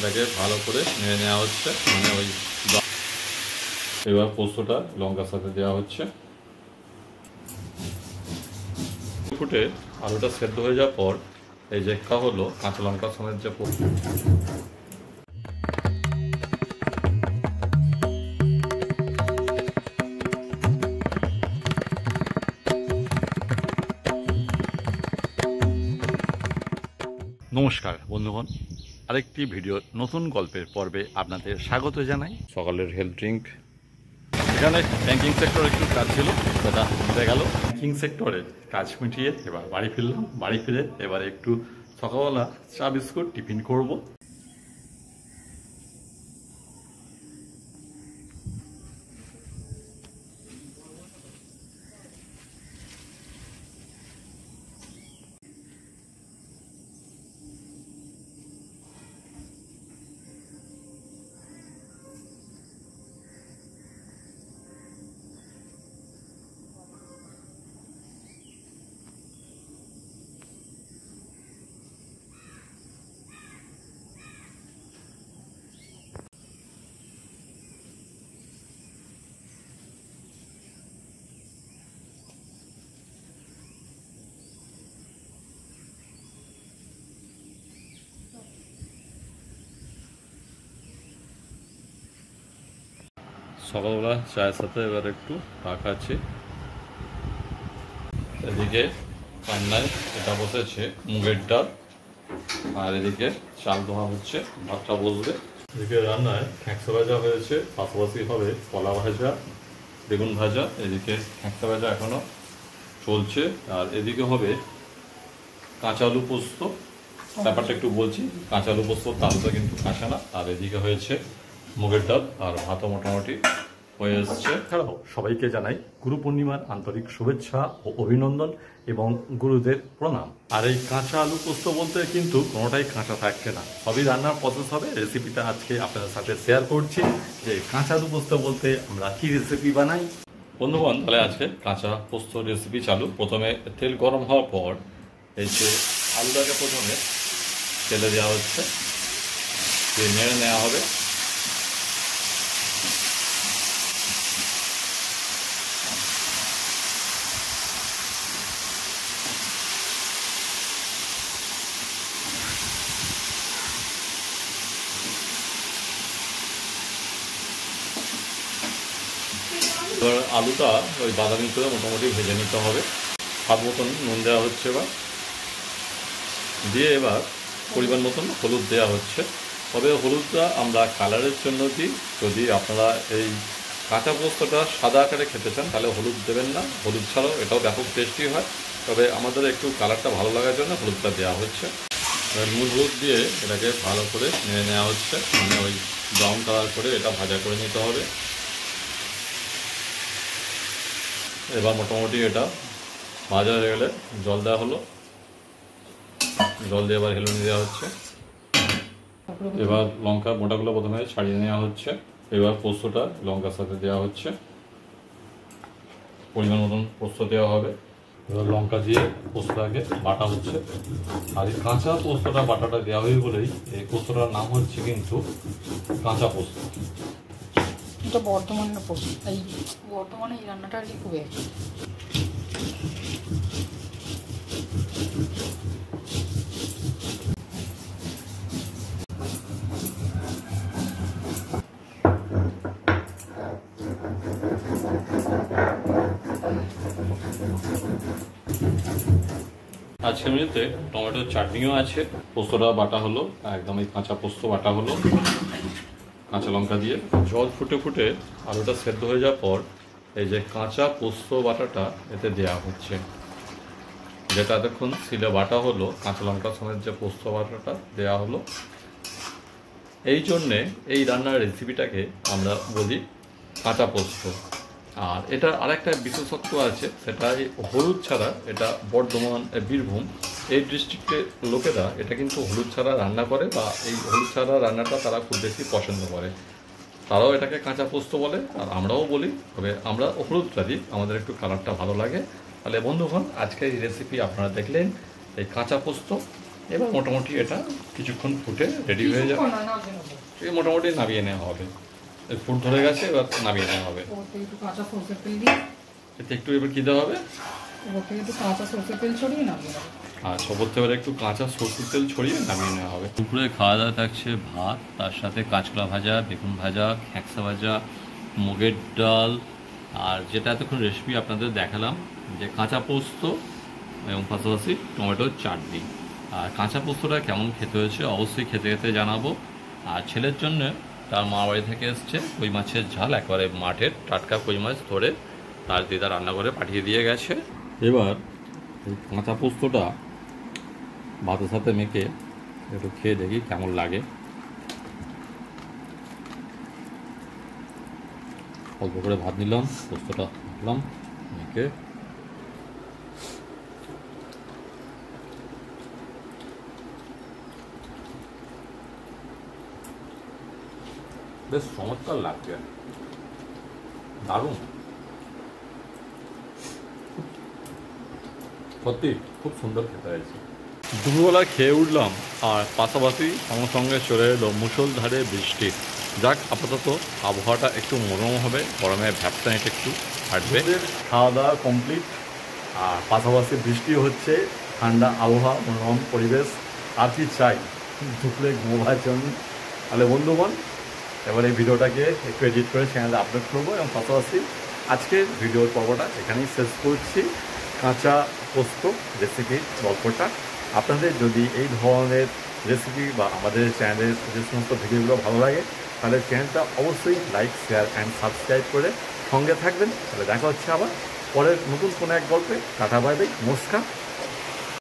এটাকে ভালো করে নেড়ে নেওয়া হচ্ছে, মানে ওই এবার পোস্তটা লঙ্কার সাথে দেওয়া হচ্ছে। ফুটে আলুটা সেদ্ধ হয়ে যাওয়ার পর এই যে হলো কাঁচা লঙ্কার সমেত যে নমস্কার বন্ধুগণ, আরেকটি ভিডিও নতুন গল্পের পর্বে আপনাদের স্বাগত জানাই। সকালের হেলথ ড্রিঙ্ক, এখানে ব্যাংকিং সেক্টরে একটু কাজ ছিল, সেটা মিটে গেল। ব্যাংকিং সেক্টরে কাজ মিটিয়ে এবার বাড়ি ফিরলাম। বাড়ি ফিরে এবার একটু সকালবেলা চা বিস্কুট টিফিন করব। সকালবেলা চায়ের সাথে এবার একটু চা খাচ্ছি। এদিকে রান্নায় এটা বসেছে মুগের ডাল, আর এদিকে চাল ধোয়া হচ্ছে, ভাতটা বসবে। এদিকে রান্নায় খ্যাঁকসা ভাজা হয়েছে, পাশাপাশি হবে কলা ভাজা, বেগুন ভাজা। এদিকে খ্যাঁকসা ভাজা এখনো চলছে, আর এদিকে হবে কাঁচা আলু পোস্ত। ব্যাপারটা একটু বলছি, কাঁচা আলু পোস্ত তালটা কিন্তু কাঁচা না। আর এদিকে হয়েছে মুগের ডাল, আর ভাতও মোটামুটি হয়ে এসছে। এছাড়াও সবাইকে জানাই গুরু পূর্ণিমার আন্তরিক শুভেচ্ছা ও অভিনন্দন এবং গুরুদের প্রণাম। আর এই কাঁচা আলু পোস্ত বলতে কিন্তু কোনোটাই কাঁচা থাকছে না, সবই রান্নার প্রসেস হবে। রেসিপিটা আজকে আপনাদের সাথে শেয়ার করছি যে কাঁচা আলু পোস্ত বলতে আমরা কি রেসিপি বানাই। বন্ধুগণ, তাহলে আজকে কাঁচা পোস্ত রেসিপি চালু। প্রথমে তেল গরম হওয়ার পর এই যে আলুটাকে প্রথমে তেলে দেওয়া হচ্ছে, দিয়ে নেড়ে নেওয়া হবে। এবার আলুটা ওই বাদামি করে মোটামুটি ভেজে নিতে হবে। স্বাদ মতন নুন দেওয়া হচ্ছে, এবার দিয়ে এবার পরিমাণ মতন হলুদ দেওয়া হচ্ছে। তবে হলুদটা আমরা কালারের জন্য দিই। যদি আপনারা এই কাঁচা পোস্তটা সাদা আকারে খেতে চান তাহলে হলুদ দেবেন না, হলুদ ছাড়াও এটাও ব্যাপক টেস্টি হয়। তবে আমাদের একটু কালারটা ভালো লাগার জন্য হলুদটা দেওয়া হচ্ছে। নুন হলুদ দিয়ে এটাকে ভালো করে নেড়ে নেওয়া হচ্ছে, মানে ওই ব্রাউন কালার করে এটা ভাজা করে নিতে হবে। এবার মোটামুটি এটা ভাজা হয়ে গেলে জল দেওয়া হলো, জল দিয়ে এবার হেলুনি দেওয়া হচ্ছে। এবার লঙ্কা মোটাগুলো প্রথমে ছাড়িয়ে নেওয়া হচ্ছে। এবার পোস্তটা লঙ্কার সাথে দেওয়া হচ্ছে, পরিমাণ মতন পোস্ত দেওয়া হবে। এবার লঙ্কা দিয়ে পোস্তটাকে বাটা হচ্ছে। আর এই কাঁচা পোস্তটা বাটাটা দেওয়া হয়ে বলেই এই পোস্তটার নাম হচ্ছে কিন্তু কাঁচা পোস্ত। এটা বর্তমানে পোস্ত, এই বর্তমানে এই রান্নাটা আর কি খুব এক। আজকের মেনুতে টমেটোর চাটনিও আছে। পোস্তটা বাটা হলো, একদম এই কাঁচা পোস্ত বাটা হলো কাঁচা লঙ্কা দিয়ে। জল ফুটে ফুটে আলুটা সেদ্ধ হয়ে যাওয়ার পর এই যে কাঁচা পোস্ত বাটাটা এতে দেওয়া হচ্ছে, যেটা এতক্ষণ শিলে বাটা হলো। কাঁচা লঙ্কা সমেত যে পোস্ত বাটাটা দেওয়া হলো। এই জন্যে এই রান্নার রেসিপিটাকে আমরা বলি কাঁচা পোস্ত। আর এটা আরেকটা বিশেষত্ব আছে, সেটা হলুদ ছাড়া। এটা বর্ধমান, বীরভূম এই ডিস্ট্রিক্টের লোকেরা এটা কিন্তু হলুদ ছাড়া রান্না করে, বা এই হলুদ ছাড়া রান্নাটা তারা খুব বেশি পছন্দ করে। তারাও এটাকে কাঁচা পোস্ত বলে, আর আমরাও বলি। তবে আমরা হলুদটা দিই, আমাদের একটু কালারটা ভালো লাগে। তাহলে বন্ধুগণ, আজকে এই রেসিপি আপনারা দেখলেন এই কাঁচা পোস্ত। এবার মোটামুটি এটা কিছুক্ষণ ফুটে রেডি হয়ে যাবে। কিছুক্ষণ নয়, নামিয়ে নেবো। এই মোটামুটি নামিয়ে নেওয়া হবে। এই ফুট ধরে গেছে, এবার নামিয়ে নেওয়া হবে। ওর থেকে একটু কাঁচা সরষের তেল দিই, এতে একটু এবার কী দেওয়া হবে? ওর থেকে একটু কাঁচা সরষের তেল ছড়িয়ে নামিয়ে নেবো। আর সবথেকে এবার একটু কাঁচা সরষের তেল ছড়িয়ে নামিয়ে নেওয়া হবে। দুপুরে খাওয়া দাওয়া থাকছে ভাত, তার সাথে কাঁচকলা ভাজা, বেগুন ভাজা, খ্যাঁকসা ভাজা, মুগের ডাল, আর যেটা এতক্ষণ রেসিপি আপনাদের দেখালাম যে কাঁচা পোস্ত এবং পাশাপাশি টমেটোর চাটনি। আর কাঁচা পোস্তটা কেমন খেতে হয়েছে অবশ্যই খেতে খেতে জানাবো। আর ছেলের জন্য তার মা বাড়ি থেকে এসছে কই মাছের ঝাল, একেবারে মাঠের টাটকা কই মাছ ধরে তার দিদা রান্না করে পাঠিয়ে দিয়ে গেছে। এবার এই কাঁচা পোস্তটা ভাতের সাথে মেখে একটু খেয়ে দেখি কেমন লাগে। অল্প করে ভাত নিলাম, পোস্তটা রাখলাম মেখে। বেশ চমৎকার লাগছে, দারুণ, সত্যি খুব সুন্দর খেতে হয়েছে। দুপুরবেলা খেয়ে উঠলাম আর পাশাপাশি সঙ্গে সঙ্গে চলে এলো মুষলধারে বৃষ্টি। যাক, আপাতত আবহাওয়াটা একটু মনোরম হবে, গরমে ভ্যাপসানিটা একটু হাঁটবে। খাওয়া দাওয়া কমপ্লিট, আর পাশাপাশি বৃষ্টি হচ্ছে, ঠান্ডা আবহাওয়া, মনোরম পরিবেশ। আর কি চাই দুপুরে ঘুমোবার জন্য? তাহলে বন্ধুগণ, এবার এই ভিডিওটাকে একটু এডিট করে চ্যানেলে আপলোড করবো এবং পাশাপাশি আজকের ভিডিওর পর্বটা এখানেই শেষ করছি। কাঁচা পোস্ত রেসিপি গল্পটা। আপনাদের যদি এই ধরনের রেসিপি বা আমাদের চ্যানেলের যে সমস্ত ভিডিওগুলো ভালো লাগে, তাহলে চ্যানেলটা অবশ্যই লাইক, শেয়ার অ্যান্ড সাবস্ক্রাইব করে সঙ্গে থাকবেন। তাহলে দেখা হচ্ছে আবার পরের নতুন কোনো এক গল্পে। টাটা, বাই বাই, নমস্কার।